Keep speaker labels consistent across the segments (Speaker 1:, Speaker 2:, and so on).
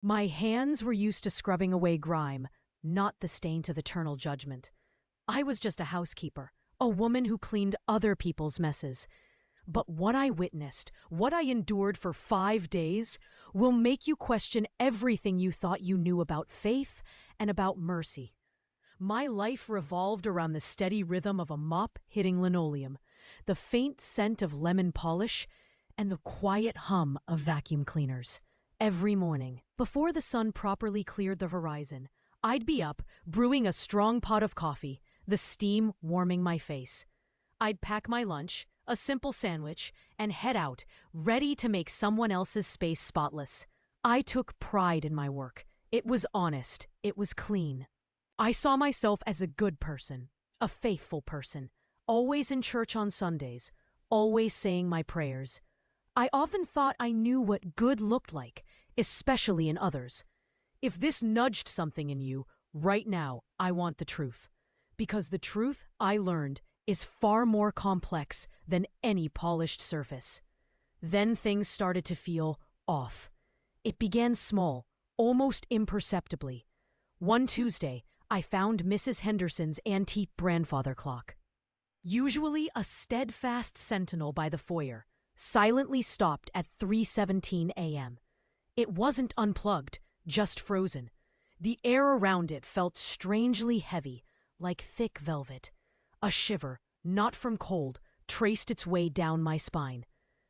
Speaker 1: My hands were used to scrubbing away grime, not the stains of eternal judgment. I was just a housekeeper, a woman who cleaned other people's messes. But what I witnessed, what I endured for 5 days, will make you question everything you thought you knew about faith and about mercy. My life revolved around the steady rhythm of a mop hitting linoleum, the faint scent of lemon polish, and the quiet hum of vacuum cleaners. Every morning, before the sun properly cleared the horizon, I'd be up, brewing a strong pot of coffee, the steam warming my face. I'd pack my lunch, a simple sandwich, and head out, ready to make someone else's space spotless. I took pride in my work. It was honest. It was clean. I saw myself as a good person, a faithful person, always in church on Sundays, always saying my prayers. I often thought I knew what good looked like, especially in others. If this nudged something in you, right now, I want the truth. Because the truth, I learned, is far more complex than any polished surface. Then things started to feel off. It began small, almost imperceptibly. One Tuesday, I found Mrs. Henderson's antique grandfather clock. Usually a steadfast sentinel by the foyer, silently stopped at 3:17 a.m. It wasn't unplugged, just frozen. The air around it felt strangely heavy, like thick velvet. A shiver, not from cold, traced its way down my spine.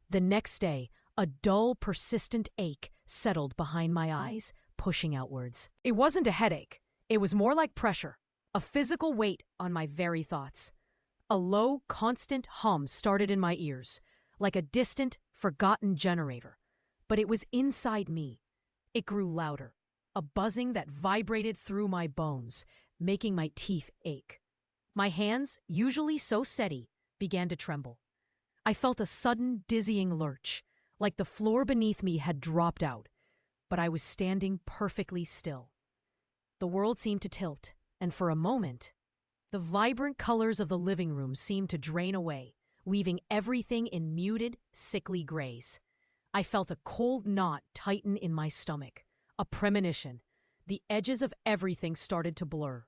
Speaker 1: The next day, a dull, persistent ache settled behind my eyes, pushing outwards. It wasn't a headache. It was more like pressure, a physical weight on my very thoughts. A low, constant hum started in my ears, like a distant, forgotten generator. But it was inside me. It grew louder, a buzzing that vibrated through my bones, making my teeth ache. My hands, usually so steady, began to tremble. I felt a sudden, dizzying lurch, like the floor beneath me had dropped out, but I was standing perfectly still. The world seemed to tilt, and for a moment, the vibrant colors of the living room seemed to drain away, weaving everything in muted, sickly grays. I felt a cold knot tighten in my stomach, a premonition. The edges of everything started to blur.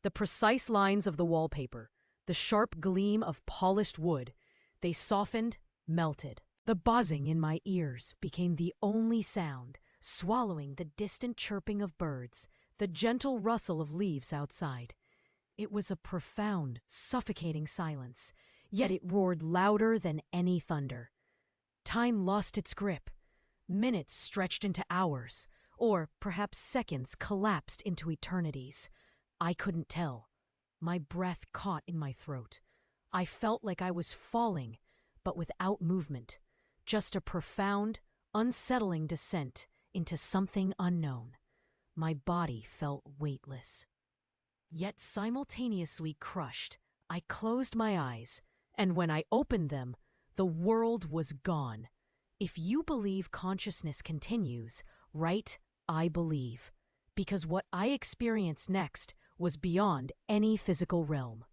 Speaker 1: The precise lines of the wallpaper, the sharp gleam of polished wood, they softened, melted. The buzzing in my ears became the only sound, swallowing the distant chirping of birds, the gentle rustle of leaves outside. It was a profound, suffocating silence, yet it roared louder than any thunder. Time lost its grip. Minutes stretched into hours, or perhaps seconds collapsed into eternities. I couldn't tell. My breath caught in my throat. I felt like I was falling, but without movement. Just a profound, unsettling descent into something unknown. My body felt weightless. Yet simultaneously crushed, I closed my eyes, and when I opened them, the world was gone. If you believe consciousness continues, right, I believe. Because what I experienced next was beyond any physical realm.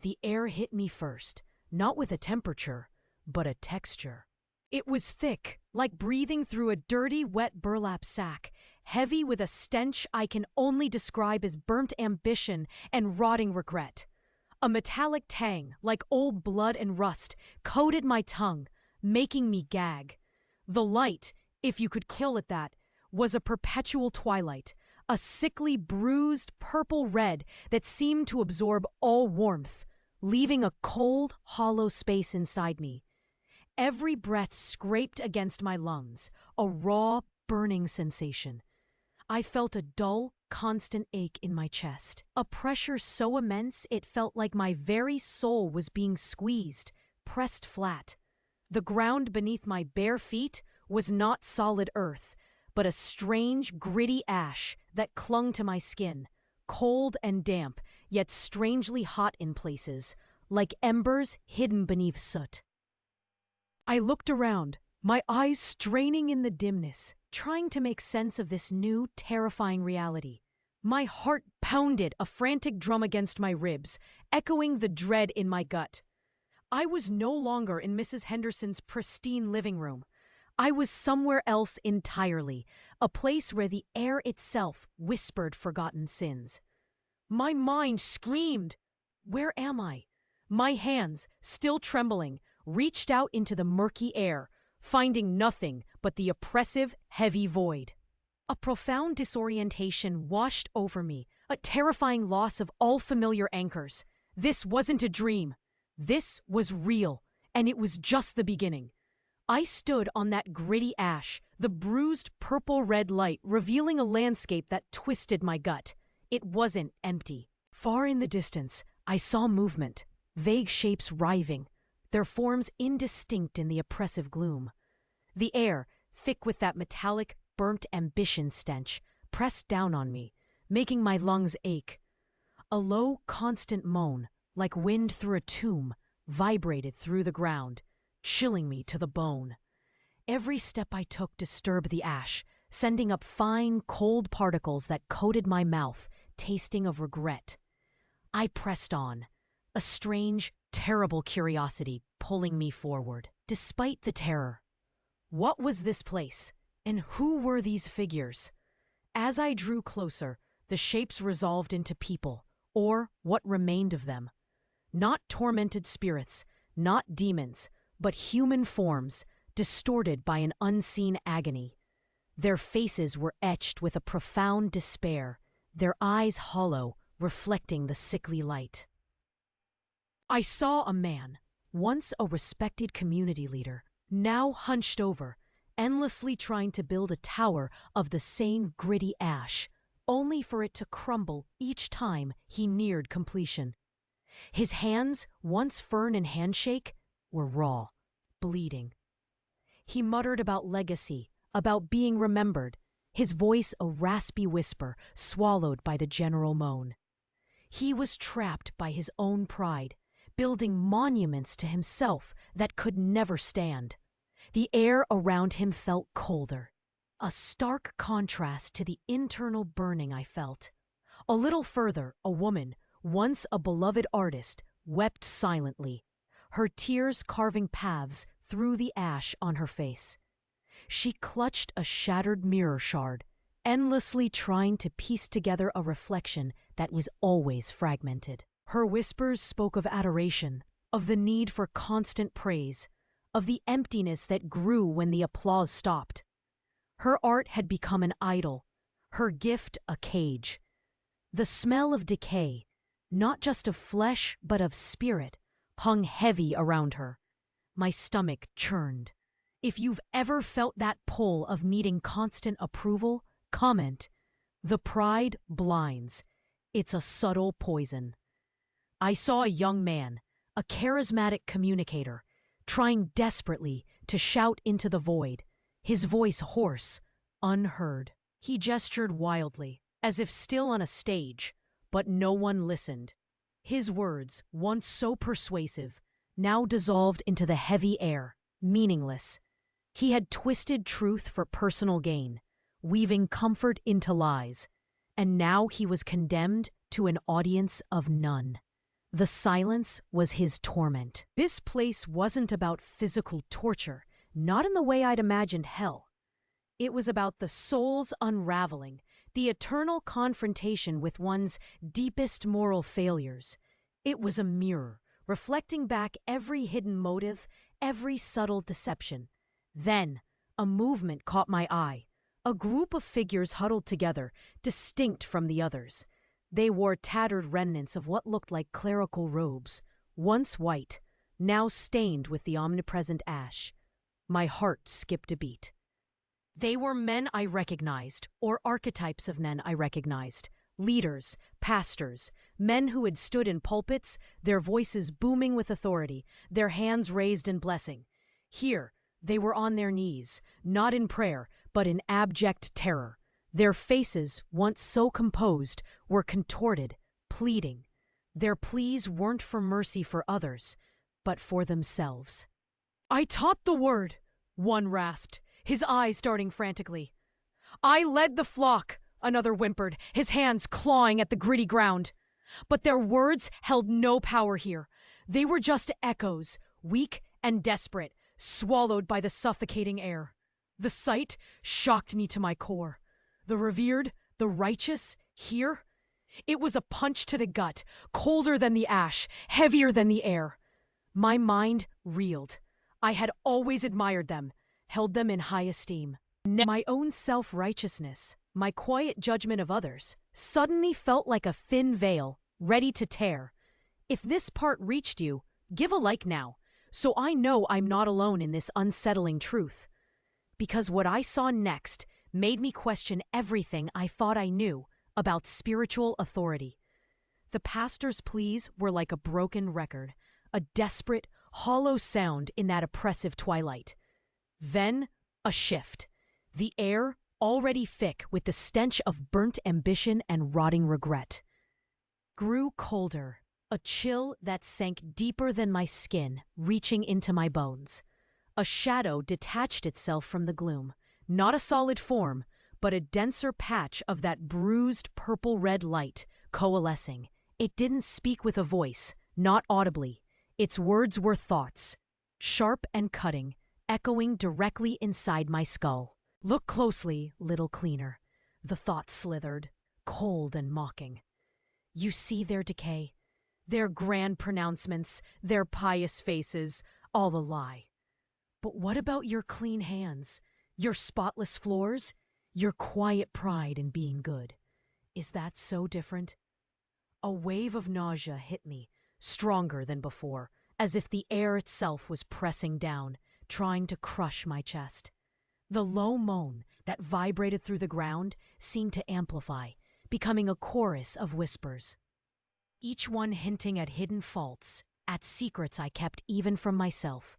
Speaker 1: The air hit me first, not with a temperature, but a texture. It was thick, like breathing through a dirty, wet burlap sack, heavy with a stench I can only describe as burnt ambition and rotting regret. A metallic tang, like old blood and rust, coated my tongue, making me gag. The light, if you could kill it that, was a perpetual twilight, a sickly, bruised purple red that seemed to absorb all warmth, leaving a cold, hollow space inside me. Every breath scraped against my lungs, a raw, burning sensation. I felt a dull, constant ache in my chest, a pressure so immense it felt like my very soul was being squeezed, pressed flat. The ground beneath my bare feet was not solid earth, but a strange, gritty ash that clung to my skin, cold and damp, yet strangely hot in places, like embers hidden beneath soot. I looked around, my eyes straining in the dimness, trying to make sense of this new, terrifying reality. My heart pounded a frantic drum against my ribs, echoing the dread in my gut. I was no longer in Mrs. Henderson's pristine living room. I was somewhere else entirely, a place where the air itself whispered forgotten sins. My mind screamed, "Where am I?" My hands, still trembling, reached out into the murky air, finding nothing but the oppressive, heavy void. A profound disorientation washed over me, a terrifying loss of all familiar anchors. This wasn't a dream. This was real, and it was just the beginning. I stood on that gritty ash, the bruised purple-red light revealing a landscape that twisted my gut. It wasn't empty. Far in the distance, I saw movement, vague shapes writhing, their forms indistinct in the oppressive gloom. The air, thick with that metallic, burnt ambition stench, pressed down on me, making my lungs ache. A low, constant moan, like wind through a tomb, vibrated through the ground, chilling me to the bone. Every step I took disturbed the ash, sending up fine, cold particles that coated my mouth, tasting of regret. I pressed on, a strange, terrible curiosity pulling me forward. Despite the terror, what was this place, and who were these figures? As I drew closer, the shapes resolved into people, or what remained of them. Not tormented spirits, not demons, but human forms, distorted by an unseen agony. Their faces were etched with a profound despair, their eyes hollow, reflecting the sickly light. I saw a man, once a respected community leader, now hunched over, endlessly trying to build a tower of the same gritty ash, only for it to crumble each time he neared completion. His hands, once firm in handshake, were raw, bleeding. He muttered about legacy, about being remembered, his voice a raspy whisper swallowed by the general moan. He was trapped by his own pride, building monuments to himself that could never stand. The air around him felt colder, a stark contrast to the internal burning I felt. A little further, a woman, once a beloved artist, wept silently, her tears carving paths through the ash on her face. She clutched a shattered mirror shard, endlessly trying to piece together a reflection that was always fragmented. Her whispers spoke of adoration, of the need for constant praise, of the emptiness that grew when the applause stopped. Her art had become an idol, her gift a cage. The smell of decay, not just of flesh but of spirit, hung heavy around her. My stomach churned. If you've ever felt that pull of needing constant approval, comment. The pride blinds. It's a subtle poison. I saw a young man, a charismatic communicator, trying desperately to shout into the void, his voice hoarse, unheard. He gestured wildly, as if still on a stage, but no one listened. His words, once so persuasive, now dissolved into the heavy air, meaningless. He had twisted truth for personal gain, weaving comfort into lies, and now he was condemned to an audience of none. The silence was his torment. This place wasn't about physical torture, not in the way I'd imagined hell. It was about the soul's unraveling, the eternal confrontation with one's deepest moral failures. It was a mirror, reflecting back every hidden motive, every subtle deception. Then, a movement caught my eye. A group of figures huddled together, distinct from the others. They wore tattered remnants of what looked like clerical robes, once white, now stained with the omnipresent ash. My heart skipped a beat. They were men I recognized, or archetypes of men I recognized. Leaders, pastors, men who had stood in pulpits, their voices booming with authority, their hands raised in blessing. Here, they were on their knees, not in prayer, but in abject terror. Their faces, once so composed, were contorted, pleading. Their pleas weren't for mercy for others, but for themselves. "I taught the word," one rasped, his eyes darting frantically. "I led the flock," another whimpered, his hands clawing at the gritty ground. But their words held no power here. They were just echoes, weak and desperate, swallowed by the suffocating air. The sight shocked me to my core. The revered, the righteous, here? It was a punch to the gut, colder than the ash, heavier than the air. My mind reeled. I had always admired them, held them in high esteem. My own self-righteousness, my quiet judgment of others, suddenly felt like a thin veil, ready to tear. If this part reached you, give a like now, so I know I'm not alone in this unsettling truth. Because what I saw next made me question everything I thought I knew about spiritual authority. The pastor's pleas were like a broken record, a desperate, hollow sound in that oppressive twilight. Then, a shift. The air, already thick with the stench of burnt ambition and rotting regret, grew colder, a chill that sank deeper than my skin, reaching into my bones. A shadow detached itself from the gloom, not a solid form, but a denser patch of that bruised purple-red light coalescing. It didn't speak with a voice, not audibly. Its words were thoughts, sharp and cutting, echoing directly inside my skull. Look closely, little cleaner. The thought slithered, cold and mocking. You see their decay, their grand pronouncements, their pious faces, all a lie. But what about your clean hands, your spotless floors, your quiet pride in being good? Is that so different? A wave of nausea hit me, stronger than before, as if the air itself was pressing down, trying to crush my chest. The low moan that vibrated through the ground seemed to amplify, becoming a chorus of whispers, each one hinting at hidden faults, at secrets I kept even from myself.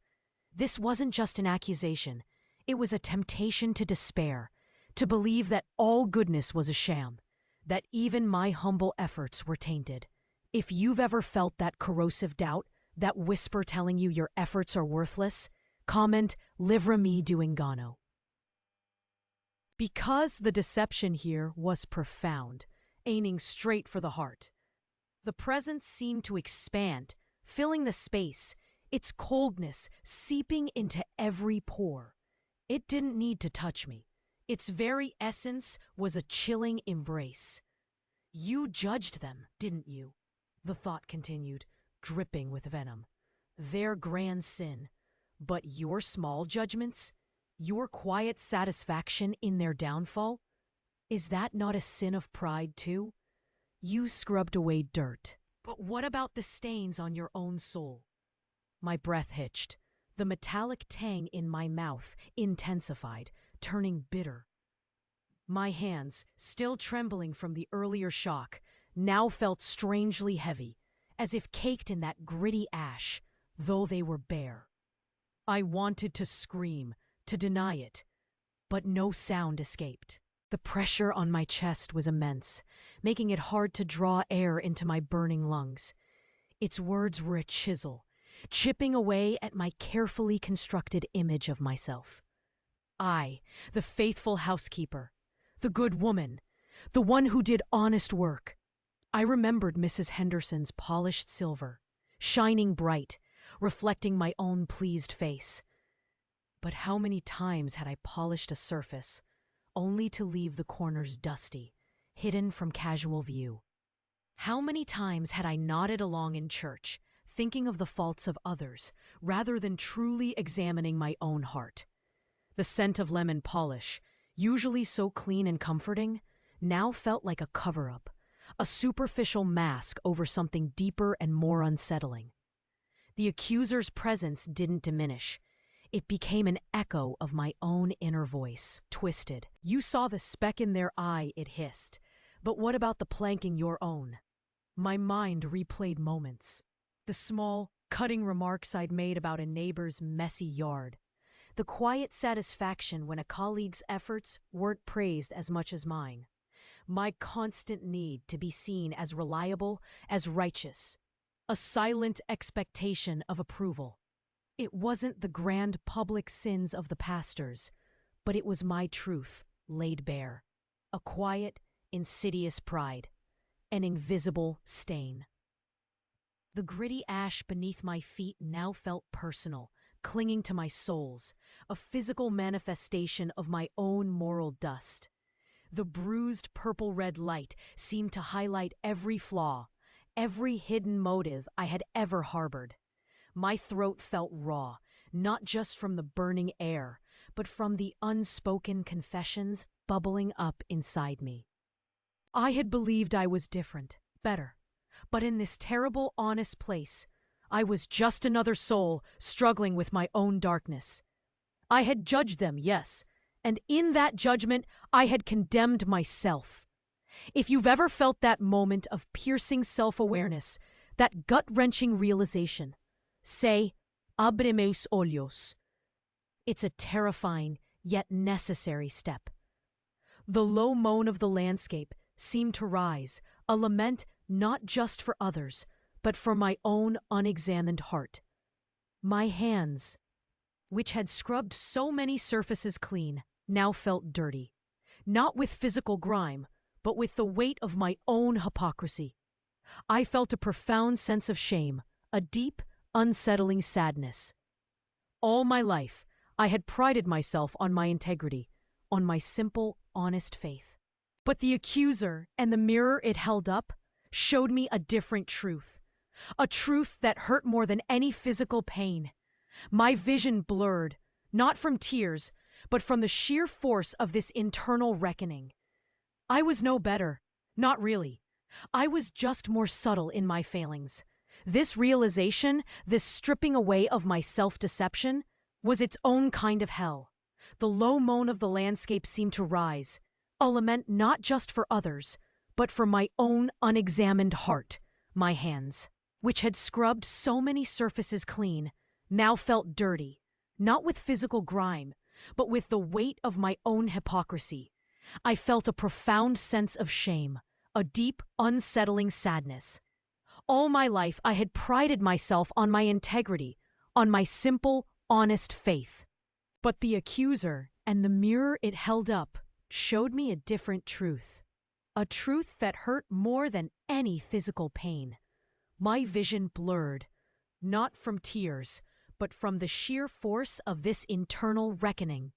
Speaker 1: This wasn't just an accusation. It was a temptation to despair, to believe that all goodness was a sham, that even my humble efforts were tainted. If you've ever felt that corrosive doubt, that whisper telling you your efforts are worthless, comment "Livra me do ingano." Because the deception here was profound, aiming straight for the heart. The presence seemed to expand, filling the space, its coldness seeping into every pore. It didn't need to touch me. Its very essence was a chilling embrace. You judged them, didn't you? The thought continued, dripping with venom. Their grand sin. But your small judgments? Your quiet satisfaction in their downfall? Is that not a sin of pride too? You scrubbed away dirt. But what about the stains on your own soul? My breath hitched. The metallic tang in my mouth intensified, turning bitter. My hands, still trembling from the earlier shock, now felt strangely heavy, as if caked in that gritty ash, though they were bare. I wanted to scream, to deny it, but no sound escaped. The pressure on my chest was immense, making it hard to draw air into my burning lungs. Its words were a chisel, chipping away at my carefully constructed image of myself. I, the faithful housekeeper, the good woman, the one who did honest work. I remembered Mrs. Henderson's polished silver, shining bright, reflecting my own pleased face. But how many times had I polished a surface, only to leave the corners dusty, hidden from casual view? How many times had I nodded along in church, thinking of the faults of others, rather than truly examining my own heart? The scent of lemon polish, usually so clean and comforting, now felt like a cover-up, a superficial mask over something deeper and more unsettling. The accuser's presence didn't diminish. It became an echo of my own inner voice, twisted. You saw the speck in their eye, it hissed. But what about the plank in your own? My mind replayed moments. The small, cutting remarks I'd made about a neighbor's messy yard. The quiet satisfaction when a colleague's efforts weren't praised as much as mine. My constant need to be seen as reliable, as righteous. A silent expectation of approval. It wasn't the grand public sins of the pastors, but it was my truth laid bare. A quiet, insidious pride. An invisible stain. The gritty ash beneath my feet now felt personal, clinging to my soles, a physical manifestation of my own moral dust. The bruised purple-red light seemed to highlight every flaw, every hidden motive I had ever harbored. My throat felt raw, not just from the burning air, but from the unspoken confessions bubbling up inside me. I had believed I was different, better, but in this terrible, honest place, I was just another soul struggling with my own darkness. I had judged them, yes, and in that judgment, I had condemned myself. If you've ever felt that moment of piercing self-awareness, that gut-wrenching realization, say, abre meus olhos. It's a terrifying, yet necessary step. The low moan of the landscape seemed to rise, a lament not just for others, but for my own unexamined heart. My hands, which had scrubbed so many surfaces clean, now felt dirty, not with physical grime, but with the weight of my own hypocrisy. I felt a profound sense of shame, a deep, unsettling sadness. All my life, I had prided myself on my integrity, on my simple, honest faith. But the accuser and the mirror it held up showed me a different truth, a truth that hurt more than any physical pain. My vision blurred, not from tears, but from the sheer force of this internal reckoning. I was no better, not really. I was just more subtle in my failings. This realization, this stripping away of my self-deception, was its own kind of hell. The low moan of the landscape seemed to rise, a lament not just for others, but for my own unexamined heart. My hands, which had scrubbed so many surfaces clean, now felt dirty, not with physical grime, but with the weight of my own hypocrisy. I felt a profound sense of shame, a deep, unsettling sadness. All my life I had prided myself on my integrity, on my simple, honest faith. But the accuser and the mirror it held up showed me a different truth, a truth that hurt more than any physical pain. My vision blurred, not from tears, but from the sheer force of this internal reckoning.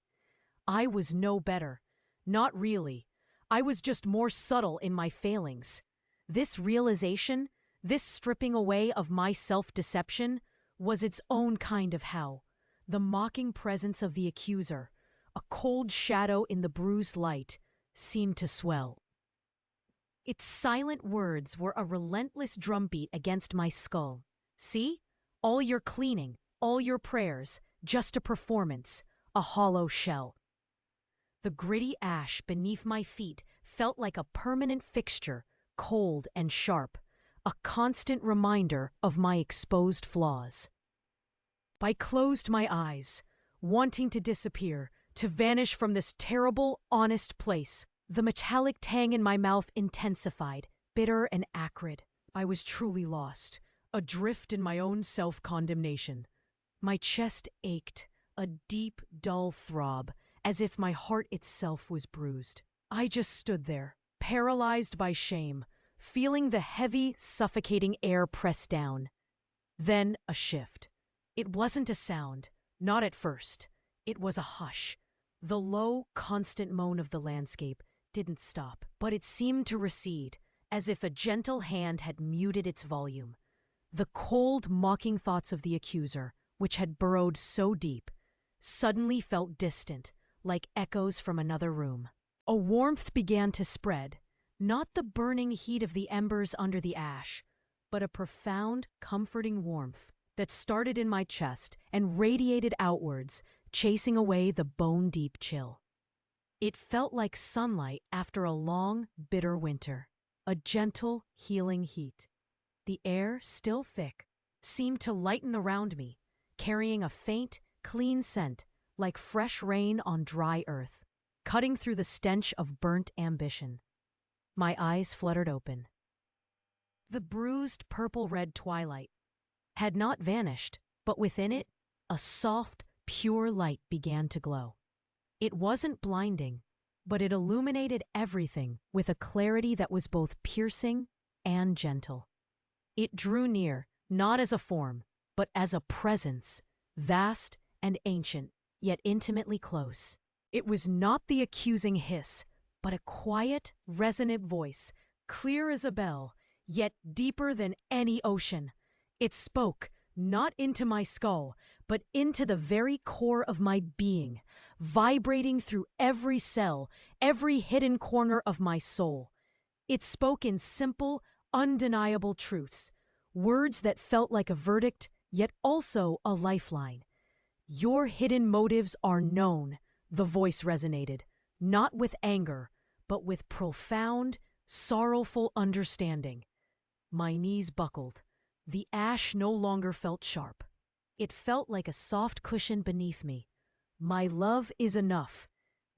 Speaker 1: I was no better, not really. I was just more subtle in my failings. This realization, this stripping away of my self-deception, was its own kind of hell. The mocking presence of the accuser, a cold shadow in the bruised light, seemed to swell. Its silent words were a relentless drumbeat against my skull. See? All your cleaning, all your prayers, just a performance, a hollow shell. The gritty ash beneath my feet felt like a permanent fixture, cold and sharp, a constant reminder of my exposed flaws. I closed my eyes, wanting to disappear, to vanish from this terrible, honest place. The metallic tang in my mouth intensified, bitter and acrid. I was truly lost, adrift in my own self-condemnation. My chest ached, a deep, dull throb, as if my heart itself was bruised. I just stood there, paralyzed by shame, feeling the heavy, suffocating air press down. Then a shift. It wasn't a sound, not at first. It was a hush. The low, constant moan of the landscape didn't stop, but it seemed to recede, as if a gentle hand had muted its volume. The cold, mocking thoughts of the accuser, which had burrowed so deep, suddenly felt distant, like echoes from another room. A warmth began to spread, not the burning heat of the embers under the ash, but a profound, comforting warmth that started in my chest and radiated outwards, chasing away the bone-deep chill. It felt like sunlight after a long, bitter winter, a gentle, healing heat. The air, still thick, seemed to lighten around me, carrying a faint, clean scent like fresh rain on dry earth, cutting through the stench of burnt ambition. My eyes fluttered open. The bruised purple-red twilight had not vanished, but within it, a soft, pure light began to glow. It wasn't blinding, but it illuminated everything with a clarity that was both piercing and gentle. It drew near, not as a form, but as a presence, vast and ancient, yet intimately close. It was not the accusing hiss, but a quiet, resonant voice, clear as a bell, yet deeper than any ocean. It spoke, not into my skull, but into the very core of my being, vibrating through every cell, every hidden corner of my soul. It spoke in simple, undeniable truths, words that felt like a verdict, yet also a lifeline. Your hidden motives are known, the voice resonated, not with anger, but with profound, sorrowful understanding. My knees buckled. The ash no longer felt sharp. It felt like a soft cushion beneath me. My love is enough.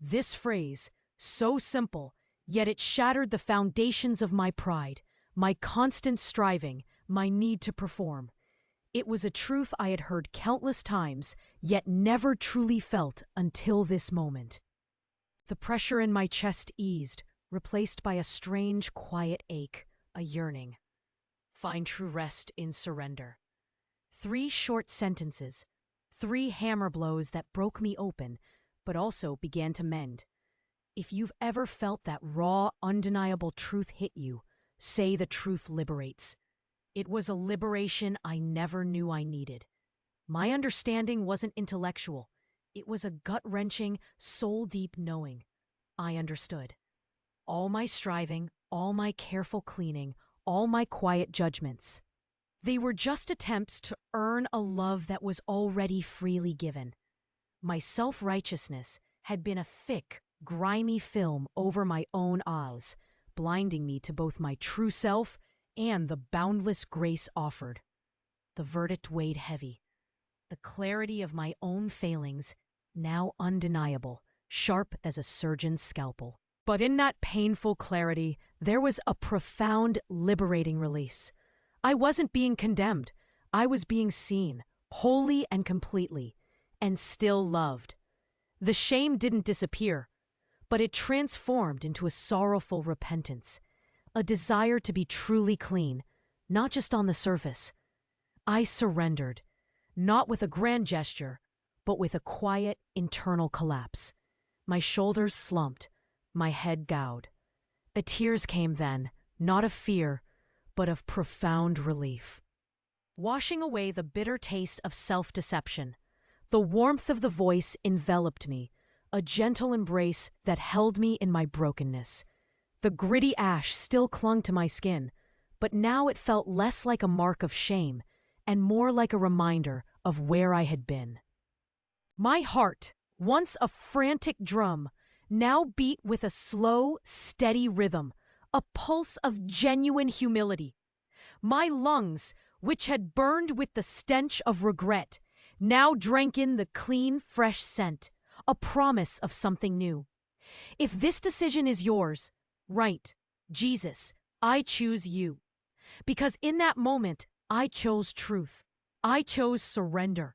Speaker 1: This phrase, so simple, yet it shattered the foundations of my pride, my constant striving, my need to perform. It was a truth I had heard countless times, yet never truly felt until this moment. The pressure in my chest eased, replaced by a strange, quiet ache, a yearning. Find true rest in surrender. 3 short sentences, 3 hammer blows that broke me open, but also began to mend. If you've ever felt that raw, undeniable truth hit you, say the truth liberates. It was a liberation I never knew I needed. My understanding wasn't intellectual. It was a gut-wrenching, soul-deep knowing. I understood. All my striving, all my careful cleaning, all my quiet judgments. They were just attempts to earn a love that was already freely given. My self-righteousness had been a thick, grimy film over my own eyes, blinding me to both my true self and the boundless grace offered. The verdict weighed heavy. The clarity of my own failings, now undeniable, sharp as a surgeon's scalpel. But in that painful clarity, there was a profound, liberating release. I wasn't being condemned. I was being seen, wholly and completely, and still loved. The shame didn't disappear, but it transformed into a sorrowful repentance, a desire to be truly clean, not just on the surface. I surrendered, not with a grand gesture, but with a quiet, internal collapse. My shoulders slumped, my head bowed. The tears came then, not of fear, but of profound relief. Washing away the bitter taste of self-deception, the warmth of the voice enveloped me, a gentle embrace that held me in my brokenness. The gritty ash still clung to my skin, but now it felt less like a mark of shame and more like a reminder of where I had been. My heart, once a frantic drum, now beat with a slow, steady rhythm, a pulse of genuine humility. My lungs, which had burned with the stench of regret, now drank in the clean, fresh scent, a promise of something new. If this decision is yours, right, Jesus, I choose you. Because in that moment, I chose truth. I chose surrender.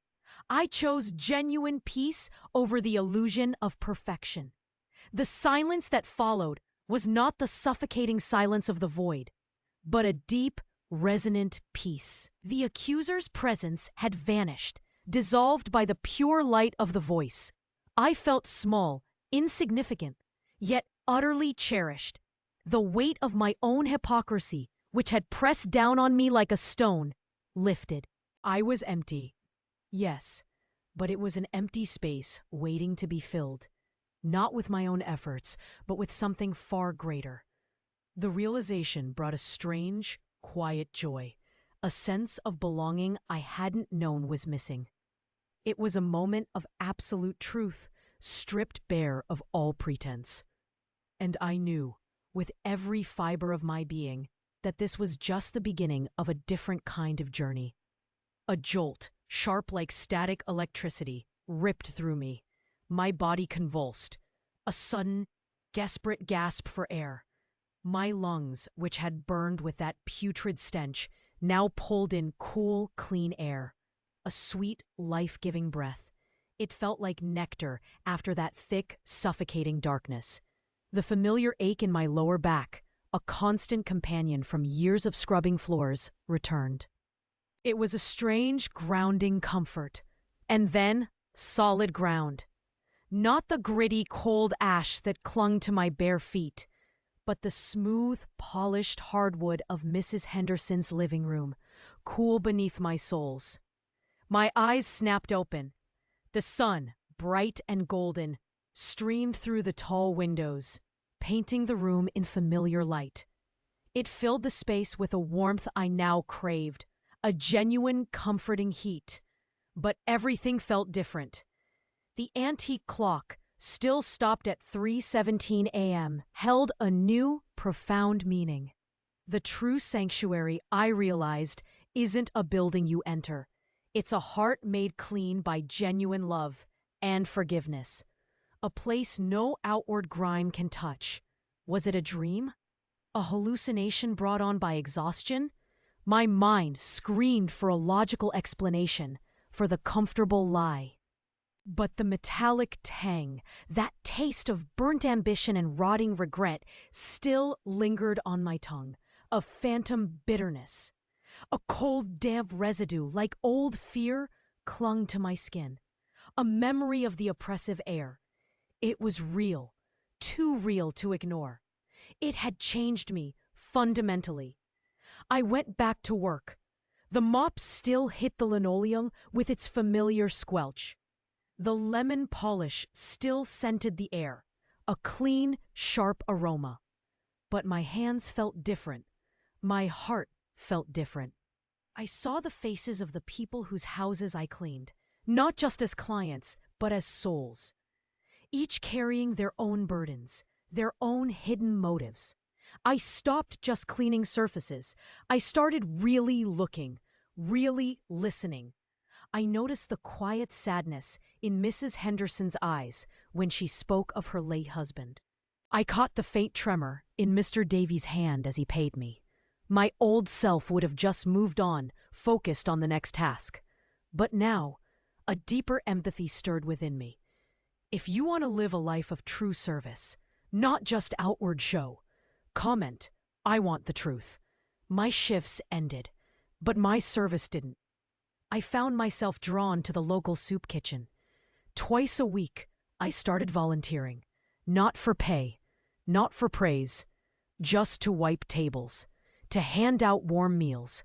Speaker 1: I chose genuine peace over the illusion of perfection. The silence that followed was not the suffocating silence of the void, but a deep, resonant peace. The accuser's presence had vanished, dissolved by the pure light of the voice. I felt small, insignificant, yet utterly cherished. The weight of my own hypocrisy, which had pressed down on me like a stone, lifted. I was empty. Yes, but it was an empty space waiting to be filled, not with my own efforts, but with something far greater. The realization brought a strange, quiet joy, a sense of belonging I hadn't known was missing. It was a moment of absolute truth, stripped bare of all pretense. And I knew, with every fiber of my being, that this was just the beginning of a different kind of journey. A jolt, sharp like static electricity, ripped through me. My body convulsed. A sudden, desperate gasp for air. My lungs, which had burned with that putrid stench, now pulled in cool, clean air. A sweet, life-giving breath. It felt like nectar after that thick, suffocating darkness. The familiar ache in my lower back, a constant companion from years of scrubbing floors, returned. It was a strange, grounding comfort, And then, solid ground. Not the gritty, cold ash that clung to my bare feet, but the smooth, polished hardwood of Mrs. Henderson's living room, cool beneath my soles. My eyes snapped open. The sun, bright and golden, streamed through the tall windows, painting the room in familiar light. It filled the space with a warmth I now craved, a genuine, comforting heat. But everything felt different. The antique clock, still stopped at 3:17 a.m., held a new, profound meaning. The true sanctuary, I realized, isn't a building you enter. It's a heart made clean by genuine love and forgiveness. A place no outward grime can touch. Was it a dream? A hallucination brought on by exhaustion? My mind screamed for a logical explanation, for the comfortable lie. But the metallic tang, that taste of burnt ambition and rotting regret, still lingered on my tongue, a phantom bitterness. A cold, damp residue, like old fear, clung to my skin. A memory of the oppressive air. It was real, too real to ignore. It had changed me fundamentally. I went back to work. The mop still hit the linoleum with its familiar squelch. The lemon polish still scented the air, a clean, sharp aroma. But my hands felt different. My heart felt different. I saw the faces of the people whose houses I cleaned, not just as clients, but as souls, each carrying their own burdens, their own hidden motives. I stopped just cleaning surfaces. I started really looking, really listening. I noticed the quiet sadness in Mrs. Henderson's eyes when she spoke of her late husband. I caught the faint tremor in Mr. Davies' hand as he paid me. My old self would have just moved on, focused on the next task. But now, a deeper empathy stirred within me. If you want to live a life of true service, not just outward show, comment, I want the truth. My shifts ended, but my service didn't. I found myself drawn to the local soup kitchen. Twice a week, I started volunteering. Not for pay, not for praise, just to wipe tables, to hand out warm meals,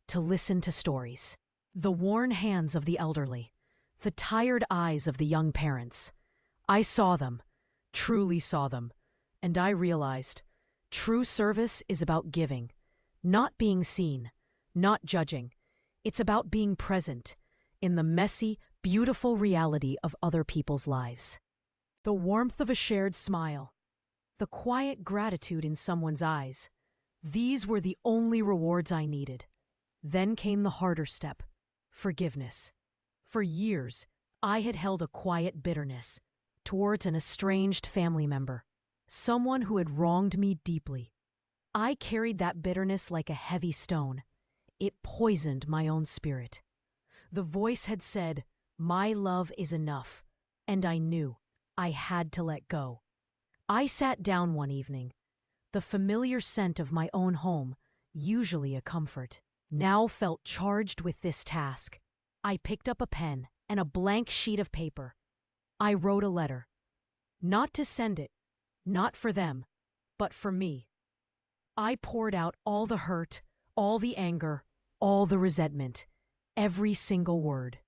Speaker 1: to listen to stories. The worn hands of the elderly, the tired eyes of the young parents. I saw them, truly saw them, and I realized true service is about giving, not being seen, not judging. It's about being present in the messy, beautiful reality of other people's lives. The warmth of a shared smile, the quiet gratitude in someone's eyes. These were the only rewards I needed. Then came the harder step, forgiveness. For years, I had held a quiet bitterness towards an estranged family member, someone who had wronged me deeply. I carried that bitterness like a heavy stone. It poisoned my own spirit. The voice had said, "My love is enough," and I knew I had to let go. I sat down one evening. The familiar scent of my own home, usually a comfort, now felt charged with this task. I picked up a pen and a blank sheet of paper. I wrote a letter. Not to send it, not for them, but for me. I poured out all the hurt, all the anger, all the resentment, every single word.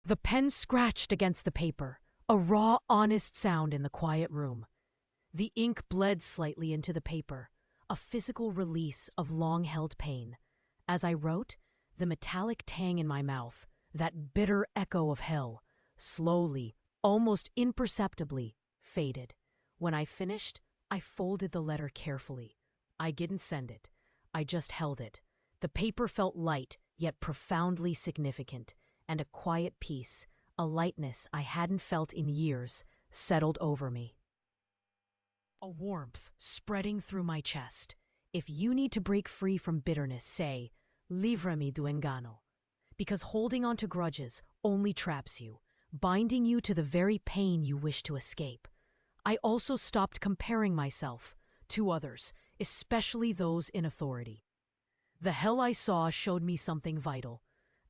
Speaker 1: The pen scratched against the paper, a raw, honest sound in the quiet room. The ink bled slightly into the paper, a physical release of long-held pain. As I wrote, the metallic tang in my mouth, that bitter echo of hell, slowly, almost imperceptibly, faded. When I finished, I folded the letter carefully. I didn't send it. I just held it. The paper felt light, yet profoundly significant, and a quiet peace, a lightness I hadn't felt in years, settled over me. A warmth spreading through my chest. If you need to break free from bitterness, say, "Livrami do engano." Because holding on to grudges only traps you, binding you to the very pain you wish to escape. I also stopped comparing myself to others, especially those in authority. The hell I saw showed me something vital.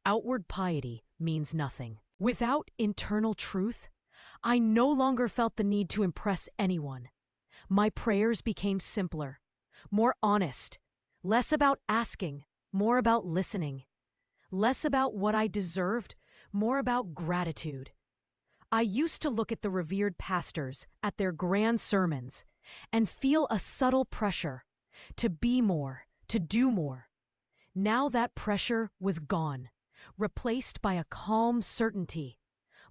Speaker 1: Outward piety means nothing. Without internal truth, I no longer felt the need to impress anyone. My prayers became simpler, more honest, less about asking, more about listening, less about what I deserved, more about gratitude. I used to look at the revered pastors at their grand sermons and feel a subtle pressure to be more, to do more. Now that pressure was gone, replaced by a calm certainty.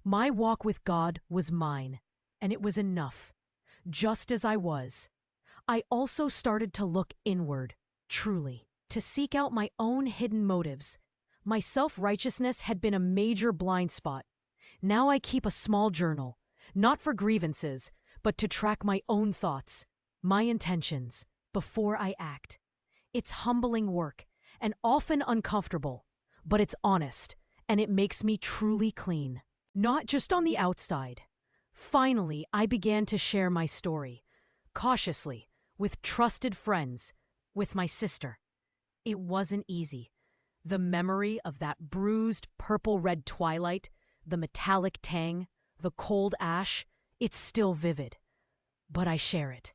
Speaker 1: My walk with God was mine, and it was enough, just as I was. I also started to look inward, truly, to seek out my own hidden motives. My self-righteousness had been a major blind spot. Now I keep a small journal, not for grievances, but to track my own thoughts, my intentions, before I act. It's humbling work, and often uncomfortable, but it's honest, and it makes me truly clean. Not just on the outside. Finally, I began to share my story, cautiously, with trusted friends, with my sister. It wasn't easy. The memory of that bruised purple-red twilight, the metallic tang, the cold ash, it's still vivid. But I share it,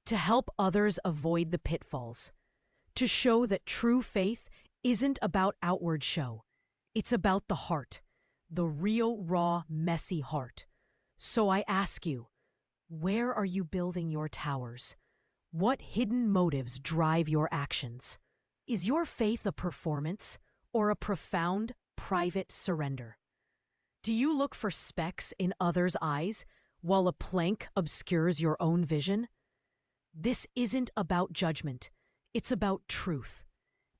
Speaker 1: to help others avoid the pitfalls, to show that true faith isn't about outward show. It's about the heart, the real, raw, messy heart. So I ask you, where are you building your towers? What hidden motives drive your actions? Is your faith a performance or a profound, private surrender? Do you look for specks in others' eyes while a plank obscures your own vision? This isn't about judgment. It's about truth.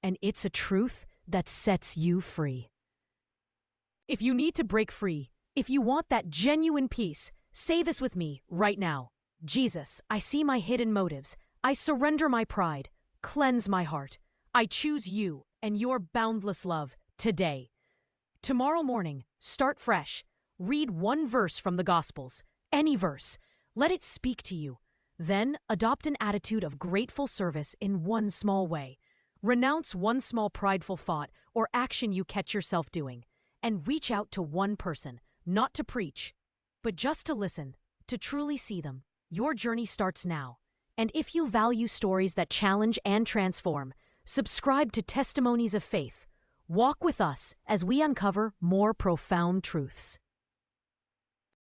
Speaker 1: And it's a truth that sets you free. If you need to break free, if you want that genuine peace, say this with me right now. Jesus, I see my hidden motives. I surrender my pride. Cleanse my heart. I choose you and your boundless love today. Tomorrow morning, start fresh. Read one verse from the Gospels, any verse. Let it speak to you. Then adopt an attitude of grateful service in one small way. Renounce one small prideful thought or action you catch yourself doing. And reach out to one person, not to preach, but just to listen, to truly see them. Your journey starts now. And if you value stories that challenge and transform, subscribe to Testimonies of Faith. Walk with us as we uncover more profound truths.